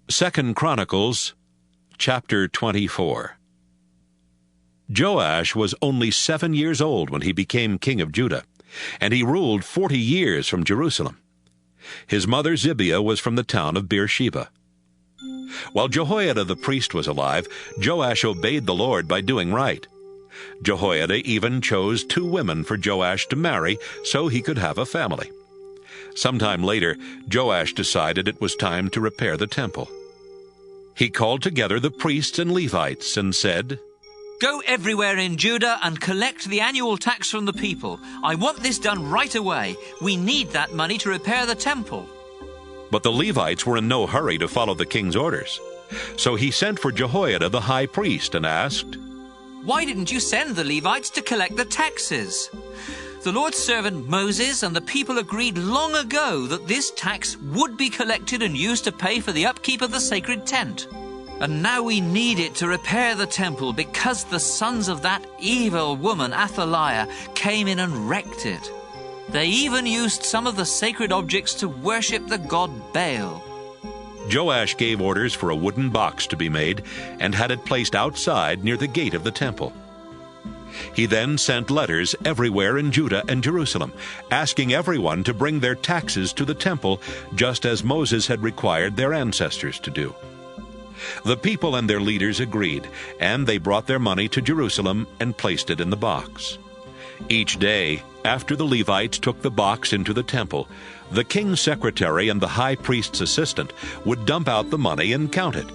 2 Chronicles, chapter 24. Joash was only 7 years old when he became king of Judah, and he ruled 40 years from Jerusalem. His mother Zibiah was from the town of Beersheba. While Jehoiada the priest was alive, Joash obeyed the Lord by doing right. Jehoiada even chose 2 women for Joash to marry so he could have a family. Sometime later, Joash decided it was time to repair the temple. He called together the priests and Levites and said, "Go everywhere in Judah and collect the annual tax from the people. I want this done right away. We need that money to repair the temple." But the Levites were in no hurry to follow the king's orders. So he sent for Jehoiada the high priest and asked, "Why didn't you send the Levites to collect the taxes? The Lord's servant Moses and the people agreed long ago that this tax would be collected and used to pay for the upkeep of the sacred tent. And now we need it to repair the temple because the sons of that evil woman Athaliah came in and wrecked it. They even used some of the sacred objects to worship the god Baal." Joash gave orders for a wooden box to be made and had it placed outside near the gate of the temple. He then sent letters everywhere in Judah and Jerusalem, asking everyone to bring their taxes to the temple, just as Moses had required their ancestors to do. The people and their leaders agreed, and they brought their money to Jerusalem and placed it in the box. Each day, after the Levites took the box into the temple, the king's secretary and the high priest's assistant would dump out the money and count it.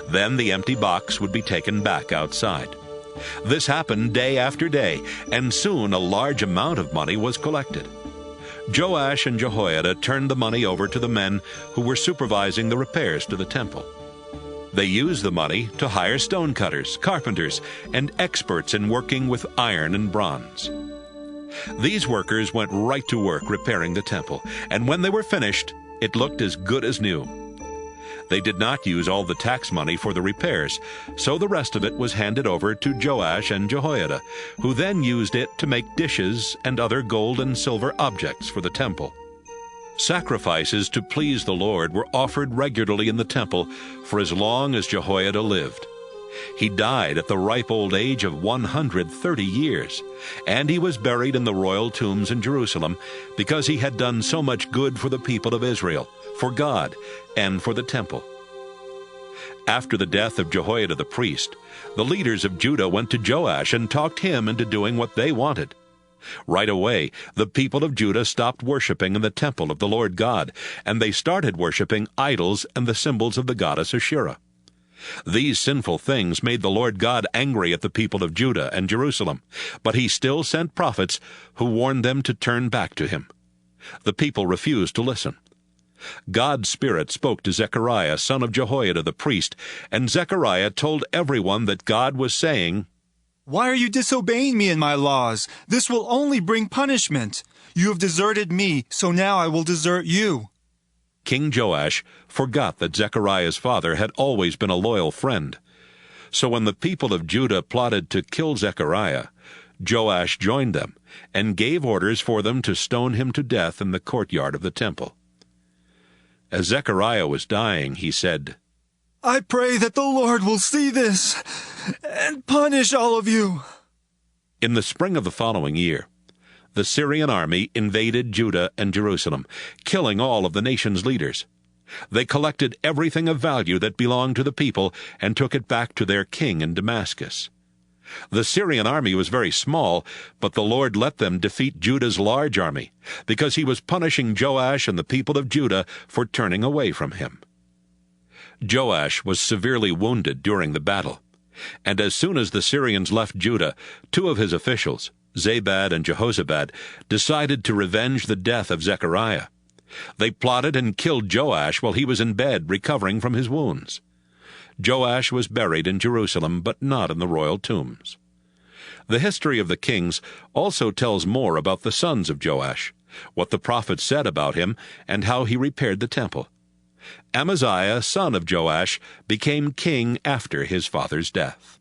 Then the empty box would be taken back outside. This happened day after day, and soon a large amount of money was collected. Joash and Jehoiada turned the money over to the men who were supervising the repairs to the temple. They used the money to hire stonecutters, carpenters, and experts in working with iron and bronze. These workers went right to work repairing the temple, and when they were finished, it looked as good as new. They did not use all the tax money for the repairs, so the rest of it was handed over to Joash and Jehoiada, who then used it to make dishes and other gold and silver objects for the temple. Sacrifices to please the Lord were offered regularly in the temple for as long as Jehoiada lived. He died at the ripe old age of 130 years, and he was buried in the royal tombs in Jerusalem because he had done so much good for the people of Israel, for God, and for the temple. After the death of Jehoiada the priest, the leaders of Judah went to Joash and talked him into doing what they wanted. Right away, the people of Judah stopped worshiping in the temple of the Lord God, and they started worshiping idols and the symbols of the goddess Asherah. These sinful things made the Lord God angry at the people of Judah and Jerusalem, but he still sent prophets who warned them to turn back to him. The people refused to listen. God's Spirit spoke to Zechariah, son of Jehoiada the priest, and Zechariah told everyone that God was saying, "Why are you disobeying me and my laws? This will only bring punishment. You have deserted me, so now I will desert you." King Joash forgot that Zechariah's father had always been a loyal friend. So when the people of Judah plotted to kill Zechariah, Joash joined them and gave orders for them to stone him to death in the courtyard of the temple. As Zechariah was dying, he said, "I pray that the Lord will see this and punish all of you." In the spring of the following year, the Syrian army invaded Judah and Jerusalem, killing all of the nation's leaders. They collected everything of value that belonged to the people and took it back to their king in Damascus. The Syrian army was very small, but the Lord let them defeat Judah's large army, because he was punishing Joash and the people of Judah for turning away from him. Joash was severely wounded during the battle, and as soon as the Syrians left Judah, 2 of his officials, Zabad and Jehozabad, decided to revenge the death of Zechariah. They plotted and killed Joash while he was in bed recovering from his wounds. Joash was buried in Jerusalem, but not in the royal tombs. The history of the kings also tells more about the sons of Joash, what the prophets said about him, and how he repaired the temple. Amaziah, son of Joash, became king after his father's death.